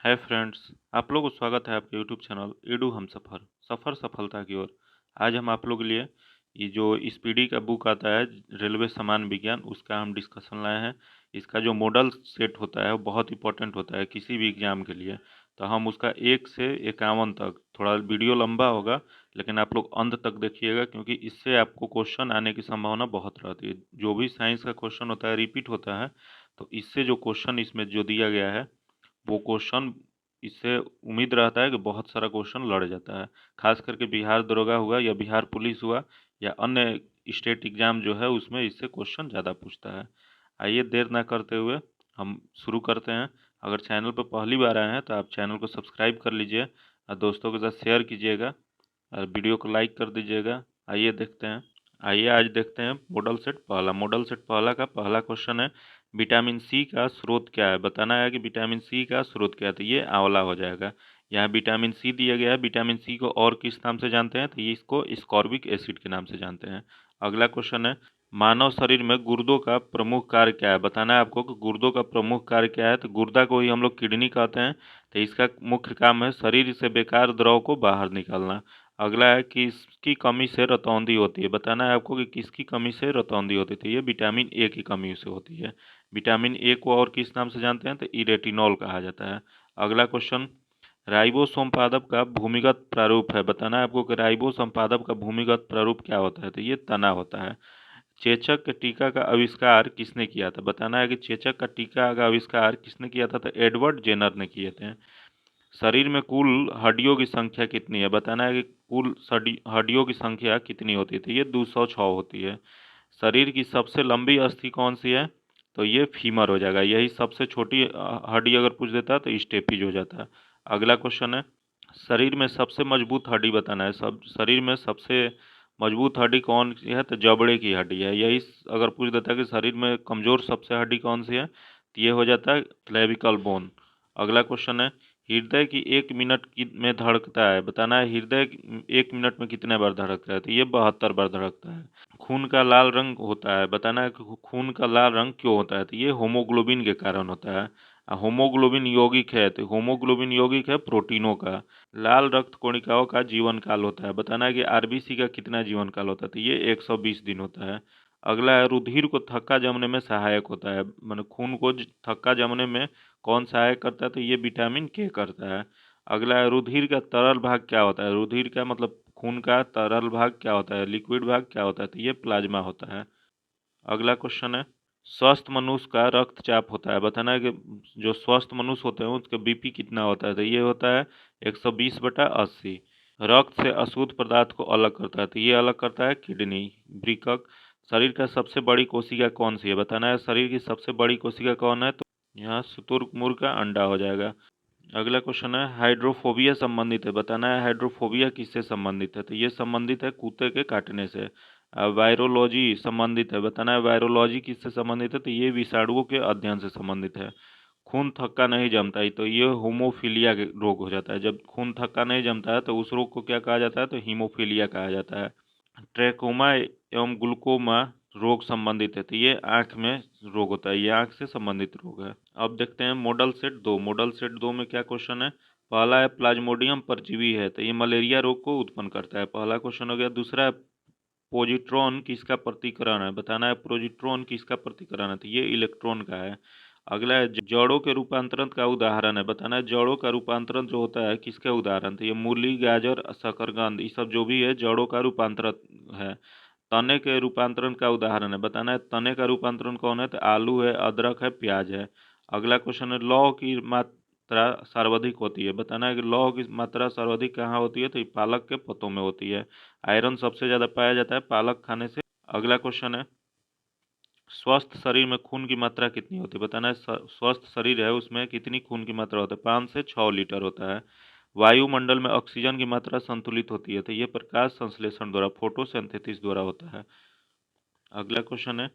Hi friends, आप लोगों को स्वागत है आपके यूट्यूब चैनल एडू हम सफ़र सफलता की ओर। आज हम आप लोगों के लिए ये जो स्पीडी का बुक आता है रेलवे सामान्य विज्ञान, उसका हम डिस्कशन लाए हैं। इसका जो मॉडल सेट होता है वो बहुत इंपॉर्टेंट होता है किसी भी एग्ज़ाम के लिए। तो हम उसका 1 से 51 तक, थोड़ा वीडियो लंबा होगा लेकिन आप लोग अंत तक देखिएगा, क्योंकि इससे आपको क्वेश्चन आने की संभावना बहुत रहती है। जो भी साइंस का क्वेश्चन होता है रिपीट होता है, तो इससे जो क्वेश्चन इसमें जो दिया गया है वो क्वेश्चन, इससे उम्मीद रहता है कि बहुत सारा क्वेश्चन लड़ जाता है। खास करके बिहार दरोगा हुआ या बिहार पुलिस हुआ या अन्य स्टेट एग्ज़ाम जो है उसमें इससे क्वेश्चन ज़्यादा पूछता है। आइए देर ना करते हुए हम शुरू करते हैं। अगर चैनल पर पहली बार आए हैं तो आप चैनल को सब्सक्राइब कर लीजिए और दोस्तों के साथ शेयर कीजिएगा और वीडियो को लाइक कर दीजिएगा। आइए देखते हैं। आइए आज देखते हैं मॉडल सेट पहला का पहला क्वेश्चन है, विटामिन सी का स्रोत क्या है। बताना है कि विटामिन सी का स्रोत क्या है, तो ये आंवला हो जाएगा। यहाँ विटामिन सी दिया गया है। विटामिन सी को और किस नाम से जानते हैं, तो ये इसको स्कॉर्बिक एसिड के नाम से जानते हैं। अगला क्वेश्चन है, मानव शरीर में गुर्दों का प्रमुख कार्य क्या है। बताना है आपको कि गुर्दों का प्रमुख कार्य क्या है। तो गुर्दा को ही हम लोग किडनी कहते हैं। तो इसका मुख्य काम है शरीर से बेकार द्रव को बाहर निकालना। अगला है कि किसकी कमी से रतौंधी होती है। बताना है आपको कि किसकी कमी से रतौंधी होती है। ये विटामिन ए की कमी से होती है। विटामिन ए को और किस नाम से जानते हैं, तो इरेटिनॉल कहा जाता है। अगला क्वेश्चन, राइबोसोम पादप का भूमिगत प्रारूप है। बताना है आपको कि राइबोसोम पादप का भूमिगत प्रारूप क्या होता है, तो ये तना होता है। चेचक के टीका का आविष्कार किसने किया था। बताना है कि चेचक का टीका का आविष्कार किसने किया था, तो एडवर्ड जेनर ने किए थे। शरीर में कुल हड्डियों की संख्या कितनी है। बताना है कि कुल हड्डियों की संख्या कितनी होती है, तो ये 206 होती है। शरीर की सबसे लंबी अस्थि कौन सी है, तो ये फीमर हो जाएगा। यही सबसे छोटी हड्डी अगर पूछ देता है तो स्टेपीज हो जाता है। अगला क्वेश्चन है, शरीर में सबसे मजबूत हड्डी बताना है। सब शरीर में सबसे मजबूत हड्डी कौन सी है, तो जबड़े की हड्डी है। यही अगर पूछ देता है कि शरीर में कमज़ोर सबसे हड्डी कौन सी है, तो ये हो जाता है क्लेविकल बोन। अगला क्वेश्चन है, हृदय की 1 मिनट में धड़कता है। बताना है हृदय 1 मिनट में कितने बार धड़कता है, तो ये 72 बार धड़कता है। खून का लाल रंग होता है। बताना है कि खून का लाल रंग क्यों होता है, तो ये होमोग्लोबिन के कारण होता है। होमोग्लोबिन यौगिक है, तो होमोग्लोबिन यौगिक है प्रोटीनों का। लाल रक्त कोशिकाओं का जीवन काल होता है। बताना है कि आरबीसी का कितना जीवन काल होता है, तो ये 120 दिन होता है। अगला है, रुधिर को थक्का जमने में सहायक होता है। मतलब खून को थक्का जमने में कौन सहायक करता है, तो ये विटामिन के करता है। अगला है, रुधिर का तरल भाग क्या होता है। रुधिर का मतलब खून का तरल भाग क्या होता है, लिक्विड भाग क्या होता है, तो ये प्लाज्मा होता है। अगला क्वेश्चन है, स्वस्थ मनुष्य का रक्तचाप होता है। बताना है कि जो स्वस्थ मनुष्य होते हैं उसका बीपी कितना होता है, तो ये होता है 120/80। रक्त से अशुद्ध पदार्थ को अलग करता है, तो ये अलग करता है किडनी, वृक्क। शरीर का सबसे बड़ी कोशिका कौन सी है। बताना है शरीर की सबसे बड़ी कोशिका कौन है, तो यहाँ शुतुरमुर्ग का अंडा हो जाएगा। अगला क्वेश्चन है, हाइड्रोफोबिया संबंधित है। बताना है हाइड्रोफोबिया किससे संबंधित है, तो ये संबंधित है कुत्ते के काटने से। वायरोलॉजी संबंधित है। बताना है वायरोलॉजी किससे संबंधित है, तो ये विषाणुओं के अध्ययन से संबंधित है। खून थक्का नहीं जमता है, तो ये होमोफीलिया के रोग हो जाता है। जब खून थक्का नहीं जमता है तो उस रोग को क्या कहा जाता है, तो हीमोफीलिया कहा जाता है। ट्रैकोमा एवं ग्लूकोमा रोग संबंधित है, तो ये आँख में रोग होता है, ये आँख से संबंधित रोग है। अब देखते हैं मॉडल सेट दो में क्या क्वेश्चन है। पहला है, प्लाज्मोडियम परजीवी है, तो ये मलेरिया रोग को उत्पन्न करता है। पहला क्वेश्चन हो गया। दूसरा है, पोजिट्रॉन किसका प्रतिकरण है। बताना है पोजिट्रॉन किसका प्रतिकरण है, तो ये इलेक्ट्रॉन का है। अगला है, जड़ों के रूपांतरण का उदाहरण है। बताना है जड़ों का रूपांतरण जो होता है किसके उदाहरण, तो ये मूली, गाजर, शकरकंद, ये सब जो भी है जड़ों का रूपांतरण है। तने के रूपांतरण का उदाहरण है। बताना है तने का रूपांतरण कौन है, तो आलू है, अदरक है, प्याज है। अगला क्वेश्चन है, लौह की मात्रा सर्वाधिक होती है। बताना है कि लौह की मात्रा सर्वाधिक कहाँ होती है, तो ये पालक के पत्तों में होती है। आयरन सबसे ज़्यादा पाया जाता है पालक खाने से। अगला क्वेश्चन है, स्वस्थ शरीर में खून की मात्रा कितनी होती है। बताना है स्वस्थ शरीर है उसमें कितनी खून की मात्रा होता है, 5 से 6 लीटर होता है। वायुमंडल में ऑक्सीजन की मात्रा संतुलित होती है, तो ये प्रकाश संश्लेषण द्वारा, फोटोसिंथेसिस द्वारा होता है। अगला क्वेश्चन है,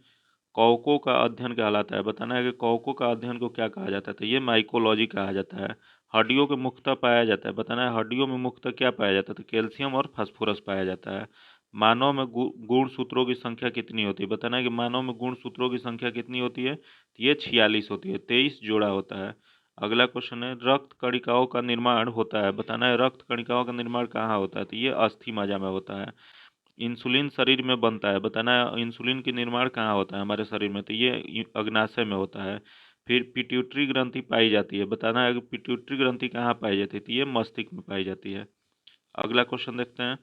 कवकों का अध्ययन कहलाता है। बताना है कि कवकों का अध्ययन को क्या कहा जाता है, तो ये माइकोलॉजी कहा जाता है। हड्डियों के मुख्यतः पाया जाता है। बताना है हड्डियों में मुख्यतः क्या पाया जाता है, तो कैल्शियम और फास्फोरस पाया जाता है। मानव में गुण सूत्रों की संख्या कितनी होती है। बताना है कि मानव में गुण सूत्रों की संख्या कितनी होती है, तो ये 46 होती है, 23 जोड़ा होता है। अगला क्वेश्चन है रक्त कणिकाओं का निर्माण होता है, बताना है रक्त कणिकाओं का निर्माण कहाँ होता है, तो ये अस्थि मज्जा में होता है। इंसुलिन शरीर में बनता है, बताना है इंसुलिन के निर्माण कहाँ होता है हमारे शरीर में, तो ये अग्नाशय में होता है। फिर पिट्यूटरी ग्रंथि पाई जाती है, बताना है कि पिट्यूटरी ग्रंथि कहाँ पाई जाती है, तो ये मस्तिष्क में पाई जाती है। अगला क्वेश्चन देखते हैं,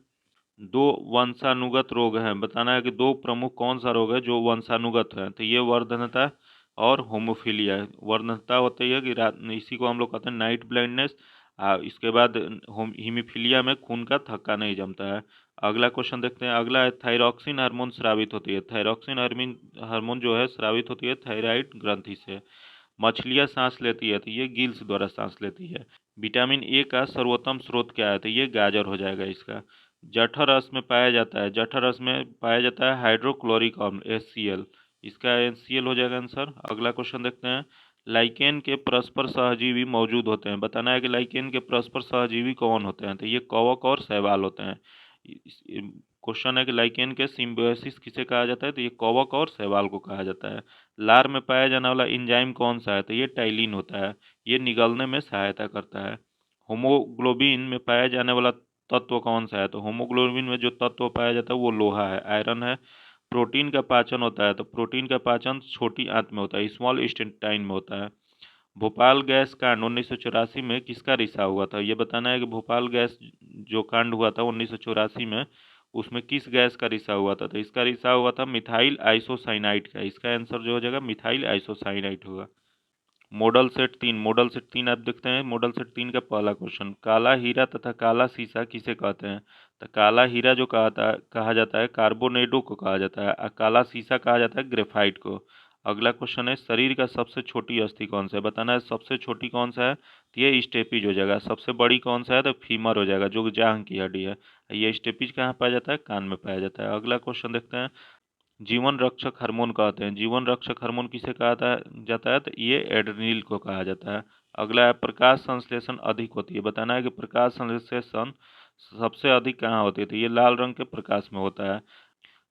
दो वंशानुगत रोग हैं, बताना है कि दो प्रमुख कौन सा रोग है जो वंशानुगत है, तो ये वर्धनता और होमोफीलिया है। वर्धनता होती है कि रात, इसी को हम लोग कहते हैं नाइट ब्लाइंडनेस। इसके बाद हीमोफीलिया में खून का थक्का नहीं जमता है। अगला क्वेश्चन देखते हैं, अगला है थायरॉक्सिन हार्मोन स्रावित होती है, थायरॉक्सिन हार्मोन जो है स्रावित होती है थायराइड ग्रंथि से। मछलियाँ सांस लेती है, तो ये गिल्स द्वारा सांस लेती है। विटामिन ए का सर्वोत्तम स्रोत क्या है, तो ये गाजर हो जाएगा इसका। जठर रस में पाया जाता है, जठर रस में पाया जाता है हाइड्रोक्लोरिक अम्ल HCl, इसका HCl हो जाएगा आंसर। अगला क्वेश्चन देखते हैं, लाइकेन के परस्पर सहजीवी मौजूद होते हैं, बताना है कि लाइकेन के परस्पर सहजीवी कौन होते हैं, तो ये कवक और शैवाल होते हैं। क्वेश्चन है कि लाइकेन के सिम्बायोसिस किसे कहा जाता है, तो ये कवक और शैवाल को कहा जाता है। लार में पाया जाने वाला एंजाइम कौन सा है, तो ये टाइलिन होता है, ये निगलने में सहायता करता है। होमोग्लोबिन में पाया जाने वाला तत्व कौन सा है, तो होमोग्लोबिन में जो तत्व पाया जाता है वो लोहा है, आयरन है। प्रोटीन का पाचन होता है, तो प्रोटीन का पाचन छोटी आंत में होता है, स्मॉल इंटेस्टाइन में होता है। भोपाल गैस कांड 1984 में किसका रिसा हुआ था, ये बताना है कि भोपाल गैस जो कांड हुआ था 1984 में, उसमें किस गैस का रिसा हुआ था, तो इसका रिसा हुआ था मिथाइल आइसोसाइनाइड का, इसका आंसर जो हो जाएगा मिथाइल आइसोसाइनाइड होगा। मॉडल सेट 3 आप देखते हैं, मॉडल सेट 3 का पहला क्वेश्चन, काला हीरा तथा काला सीसा किसे कहते हैं, तो काला हीरा जो कहा जाता है कार्बोनेडो को कहा जाता है, और काला सीसा कहा जाता है ग्रेफाइट को। अगला क्वेश्चन है, शरीर का सबसे छोटी अस्थि कौन सा है, बताना है सबसे छोटी कौन सा है, तो ये स्टेपिज हो जाएगा। सबसे बड़ी कौन सा है, तो फीमर हो जाएगा जो जांघ की हड्डी है। ये स्टेपिज कहाँ पाया जाता है, कान में पाया जाता है। अगला क्वेश्चन देखते हैं, जीवन रक्षक हार्मोन कहते हैं, जीवन रक्षक हार्मोन किसे जाता है, तो ये एड्रेनल को कहा जाता है। अगला है, प्रकाश संश्लेषण अधिक होती है, बताना है कि प्रकाश संश्लेषण सबसे अधिक कहाँ होती है, तो ये लाल रंग के प्रकाश में होता है।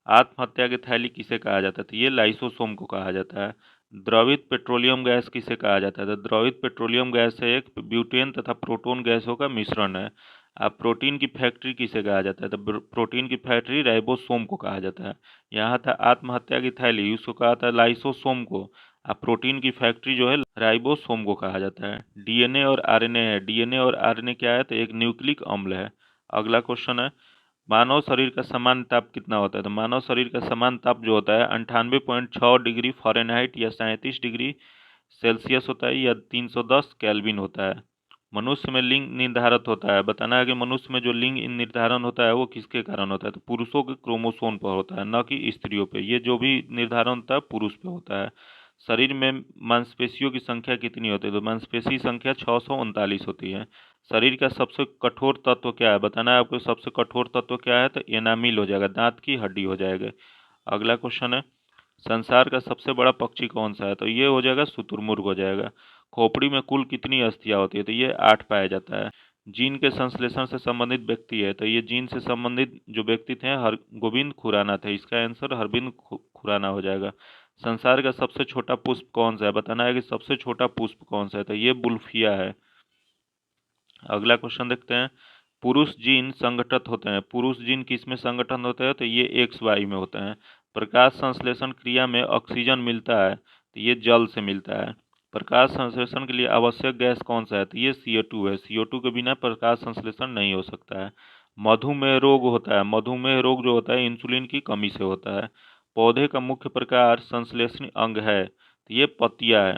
आत्महत्या की थैली किसे कहा जाता है, तो ये लाइसोसोम को कहा जाता है। द्रवित पेट्रोलियम गैस किसे कहा जाता है, तो द्रवित पेट्रोलियम गैस है एक ब्यूटेन तथा प्रोटोन गैसों का मिश्रण है। अब प्रोटीन की फैक्ट्री किसे कहा जाता है, तो प्रोटीन की फैक्ट्री राइबोसोम को कहा जाता है। यहाँ था आत्महत्या की थैली, उसको कहा था लाइसोसोम को। अब प्रोटीन की फैक्ट्री जो है राइबोसोम को कहा जाता है। डीएनए और आरएनए है, डीएनए और आरएनए क्या है, तो एक न्यूक्लिक अम्ल है। अगला क्वेश्चन है, मानव शरीर का सामान्य ताप कितना होता है, तो मानव शरीर का सामान्य ताप जो होता है 98.6 डिग्री फ़ारेनहाइट या 37 डिग्री सेल्सियस होता है, या 310 केल्विन होता है। मनुष्य में लिंग निर्धारित होता है, बताना है कि मनुष्य में जो लिंग निर्धारण होता है वो किसके कारण होता है, तो पुरुषों के क्रोमोसोम पर होता है, न कि स्त्रियों पे। ये जो भी निर्धारण होता है पुरुष पे होता है। शरीर में मांसपेशियों की संख्या कितनी होती है, तो मांसपेशी संख्या 639 होती है। शरीर का सबसे कठोर तत्व क्या है, बताना है आपको सबसे कठोर तत्व क्या है, तो एनामिल हो जाएगा, दांत की हड्डी हो जाएगा। अगला क्वेश्चन है, संसार का सबसे बड़ा पक्षी कौन सा है, तो ये हो जाएगा शुतुरमुर्ग हो जाएगा। खोपड़ी में कुल कितनी अस्थियां होती है, तो ये 8 पाया जाता है। जीन के संश्लेषण से संबंधित व्यक्ति है, तो ये जीन से संबंधित जो व्यक्ति थे हर गोविंद खुराना थे, इसका आंसर हरबिंद खुराना हो जाएगा। संसार का सबसे छोटा पुष्प कौन सा है, बताना है कि सबसे छोटा पुष्प कौन सा है, तो ये बुल्फिया है। अगला क्वेश्चन देखते हैं, पुरुष जीन संगठित होते हैं, पुरुष जीन किस में संगठन होते हैं, तो ये XY में होते हैं। प्रकाश संश्लेषण क्रिया में ऑक्सीजन मिलता है, तो ये जल से मिलता है। प्रकाश संश्लेषण के लिए आवश्यक गैस कौन सा है, तो ये CO2 है, CO2 के बिना प्रकाश संश्लेषण नहीं हो सकता है। मधुमेह रोग होता है, मधुमेह रोग जो होता है इंसुलिन की कमी से होता है। पौधे का मुख्य प्रकार संश्लेषणी अंग है, तो ये पत्तियां है।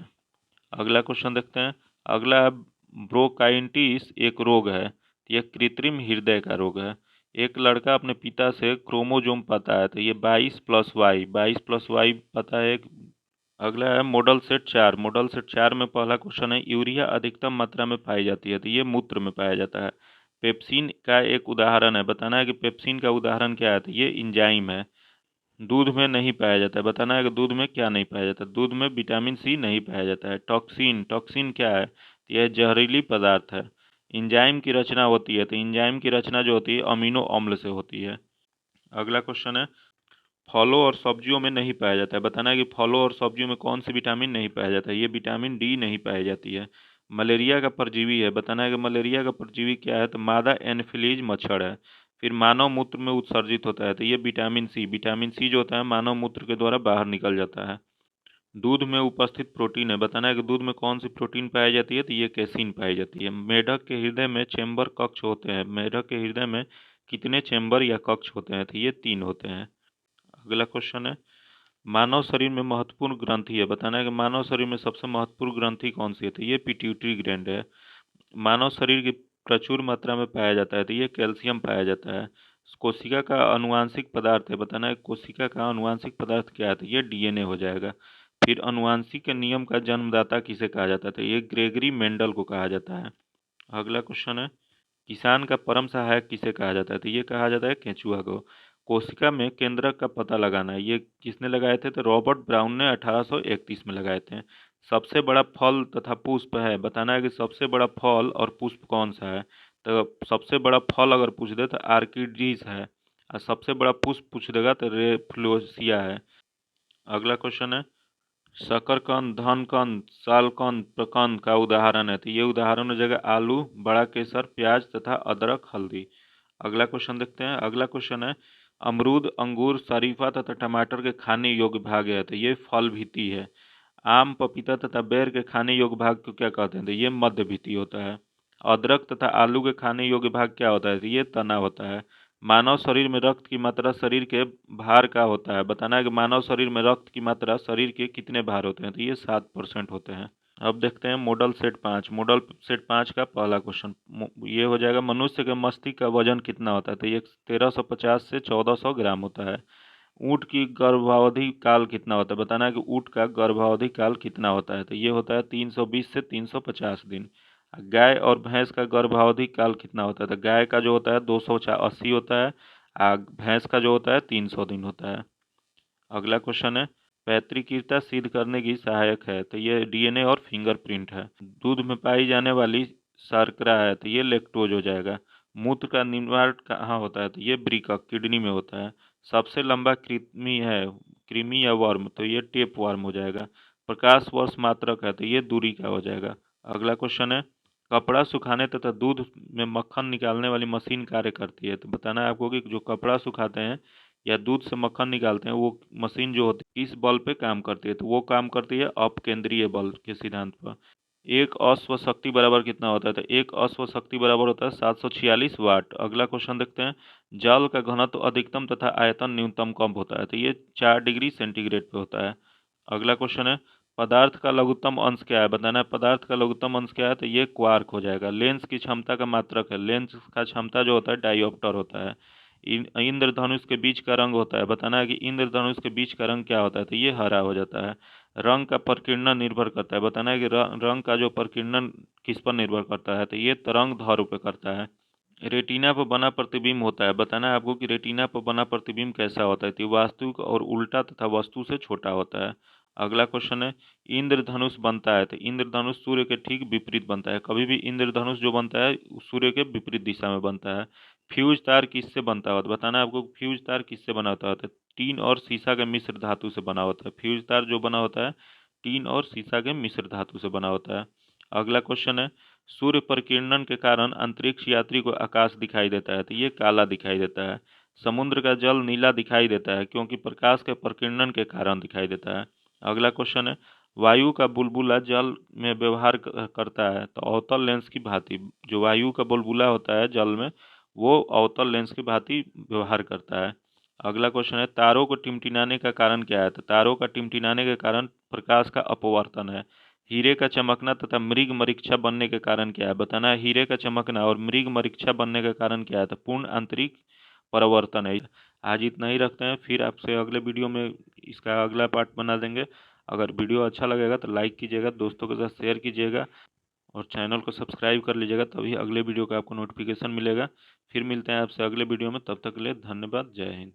अगला क्वेश्चन देखते हैं, अगला ब्रोंकाइटिस एक रोग है, यह कृत्रिम हृदय का रोग है। एक लड़का अपने पिता से क्रोमोजोम पाता है, तो ये 22+Y पता है। अगला है मॉडल सेट 4 में पहला क्वेश्चन है, यूरिया अधिकतम मात्रा में पाई जाती है, तो ये मूत्र में पाया जाता है। पेप्सिन का एक उदाहरण है, बताना है कि पेप्सिन का उदाहरण क्या है, तो ये इंजाइम है। दूध में नहीं पाया जाता है, बताना है कि दूध में क्या नहीं पाया जाता, दूध में विटामिन C नहीं पाया जाता है। टॉक्सिन, टॉक्सिन क्या है, तो यह जहरीली पदार्थ है। इंजाइम की रचना होती है, तो इंजाइम की रचना जो होती है अमीनो अम्ल से होती है। अगला क्वेश्चन है, फलों और सब्जियों में नहीं पाया जाता है, बताना है कि फलों और सब्जियों में कौन सी विटामिन नहीं पाया जाता है, ये विटामिन D नहीं पाई जाती है। मलेरिया का परजीवी है, बताना है कि मलेरिया का परजीवी क्या है, तो मादा एनफिलीज मच्छर है। फिर मानव मूत्र में उत्सर्जित होता है, तो ये विटामिन सी जो होता है मानव मूत्र के द्वारा बाहर निकल जाता है। दूध में उपस्थित प्रोटीन है, बताना है कि दूध में कौन सी प्रोटीन पाई जाती है, तो ये कैसीन पाई जाती है। मेढक के हृदय में चेंबर कक्ष होते हैं, मेढक के हृदय में कितने चेंबर या कक्ष होते हैं, तो ये 3 होते हैं। अगला क्वेश्चन है, मानव शरीर में महत्वपूर्ण ग्रंथि है, बताना है कि मानव शरीर में सबसे महत्वपूर्ण ग्रंथि कौन सी है, तो ये पिट्यूटरी ग्लैंड है। मानव शरीर की प्रचुर मात्रा में पाया जाता है, तो ये कैल्शियम पाया जाता है। कोशिका का अनुवांशिक पदार्थ है, बताना है कोशिका का अनुवांशिक पदार्थ क्या है, तो ये डीएनए हो जाएगा। फिर अनुवांशिक के नियम का जन्मदाता किसे कहा जाता है, तो ये ग्रेगरी मेंडल को कहा जाता है। अगला क्वेश्चन है, किसान का परम सहायक किसे कहा जाता है, तो ये कहा जाता है केंचुआ को। कोशिका में केंद्रक का पता लगाना, ये किसने लगाए थे, तो रॉबर्ट ब्राउन ने 1831 में लगाए थे। सबसे बड़ा फल तथा पुष्प है, बताना है कि सबसे बड़ा फल और पुष्प कौन सा है, तो सबसे बड़ा फल अगर पूछ दे तो आर्किडीज है, और सबसे बड़ा पुष्प पूछ देगा तो रेफ्लोसिया है। अगला क्वेश्चन है, शकरकंद, धनकंद, सालकंद, प्रकंद का उदाहरण है, तो ये उदाहरण हो जाएगा आलू, बड़ा केसर, प्याज तथा अदरक, हल्दी। अगला क्वेश्चन देखते हैं। अगला क्वेश्चन है, अमरूद, अंगूर, शरीफा तथा टमाटर के खाने योग्य भाग है, तो ये फल भीति है। आम, पपीता तथा बेर के खाने योग्य भाग को क्या कहते हैं, तो ये मध्य भीति होता है। अदरक तथा आलू के खाने योग्य भाग क्या होता है, तो ये तना होता है। मानव शरीर में रक्त की मात्रा शरीर के भार का होता है, बताना है कि मानव शरीर में रक्त की मात्रा शरीर के कितने भार होते हैं, तो ये 7% होते हैं। अब देखते हैं मॉडल सेट 5 का पहला क्वेश्चन। ये हो जाएगा, मनुष्य के मस्तिष्क का वजन कितना होता है, तो ये 1350 से 1400 ग्राम होता है। ऊँट की गर्भावधि काल कितना होता है, बताना है कि ऊँट का गर्भावधि काल कितना होता है, तो ये होता है 320 से 350 दिन। गाय और भैंस का गर्भावधि काल कितना होता है, तो गाय का जो होता है 280 होता है, भैंस का जो होता है 300 दिन होता है। अगला क्वेश्चन है, पैतृकीयता सिद्ध करने की सहायक है, तो ये डीएनए और फिंगरप्रिंट है। दूध में पाई जाने वाली शर्करा है, तो ये लैक्टोज हो जाएगा। मूत्र का निर्माण कहाँ होता है, तो ये वृक्क किडनी में होता है। सबसे लंबा कृमि या वर्म, तो ये टेप वर्म हो जाएगा। प्रकाश वर्ष मात्रक है, तो ये दूरी का हो जाएगा। अगला क्वेश्चन है, कपड़ा सुखाने तथा दूध में मक्खन निकालने वाली मशीन कार्य करती है, तो बताना है आपको कि जो कपड़ा सुखाते हैं या दूध से मक्खन निकालते हैं वो मशीन जो होती है किस बल पे काम करती है, तो वो काम करती है अपकेंद्रीय बल के सिद्धांत पर। एक अश्व शक्ति बराबर कितना होता है, तो एक अश्व शक्ति बराबर होता है 746 वाट। अगला क्वेश्चन देखते हैं, जल का घनत्व अधिकतम तथा आयतन न्यूनतम कब होता है, तो ये 4 डिग्री सेंटीग्रेड पे होता है। अगला क्वेश्चन है, पदार्थ का लघुत्तम अंश क्या है, बताना है पदार्थ का लघुत्तम अंश क्या है, तो ये क्वार्क हो जाएगा। लेंस की क्षमता का मात्रक है, लेंस का क्षमता जो होता है डायोप्टर होता है। इंद्रधनुष के बीच का रंग होता है, बताना है कि इंद्रधनुष के बीच का रंग क्या होता है, तो ये हरा हो जाता है। रंग का प्रकीर्णन निर्भर करता है, बताना है कि रंग का जो प्रकीर्णन किस पर निर्भर करता है, तो ये तरंग ध्रुव पे करता है। रेटिना पर बना प्रतिबिंब होता है, बताना है आपको कि रेटिना पर बना प्रतिबिंब कैसा होता है, तो वास्तविक और उल्टा तथा वस्तु से छोटा होता है। अगला क्वेश्चन है, इंद्रधनुष बनता है, तो इंद्रधनुष सूर्य के ठीक विपरीत बनता है। कभी भी इंद्रधनुष जो बनता है सूर्य के विपरीत दिशा में बनता है। फ्यूज तार किससे बनता है, तो बताना है आपको फ्यूज तार किससे बना होता है, तो टीन और सीसा के मिश्र धातु से बना होता है। फ्यूज तार जो बना होता है टीन और सीसा के मिश्र धातु से बना होता है। अगला क्वेश्चन है, सूर्य परिकिरणन के कारण अंतरिक्ष यात्री को आकाश दिखाई देता है, तो ये काला दिखाई देता है। समुद्र का जल नीला दिखाई देता है क्योंकि प्रकाश के परिकिरणन के कारण दिखाई देता है। अगला क्वेश्चन है, वायु का बुलबुला जल में व्यवहार करता है, तो अवतल लेंस की भांति। जो वायु का बुलबुला होता है जल में वो अवतल लेंस की भांति व्यवहार करता है। अगला क्वेश्चन है, तारों को टिमटिमाने का कारण क्या है, तो तारों का टिमटिमाने के कारण प्रकाश का अपवर्तन है। हीरे का चमकना तथा मृग मरीक्षा बनने के कारण क्या है, बताना है हीरे का चमकना और मृग मरीक्षा बनने का कारण क्या है, तो पूर्ण आंतरिक परिवर्तन है। आज इतना ही रखते हैं, फिर आपसे अगले वीडियो में इसका अगला पार्ट बना देंगे। अगर वीडियो अच्छा लगेगा तो लाइक कीजिएगा, दोस्तों के साथ शेयर कीजिएगा और चैनल को सब्सक्राइब कर लीजिएगा, तभी अगले वीडियो का आपको नोटिफिकेशन मिलेगा। फिर मिलते हैं आपसे अगले वीडियो में, तब तक के लिए धन्यवाद। जय हिंद।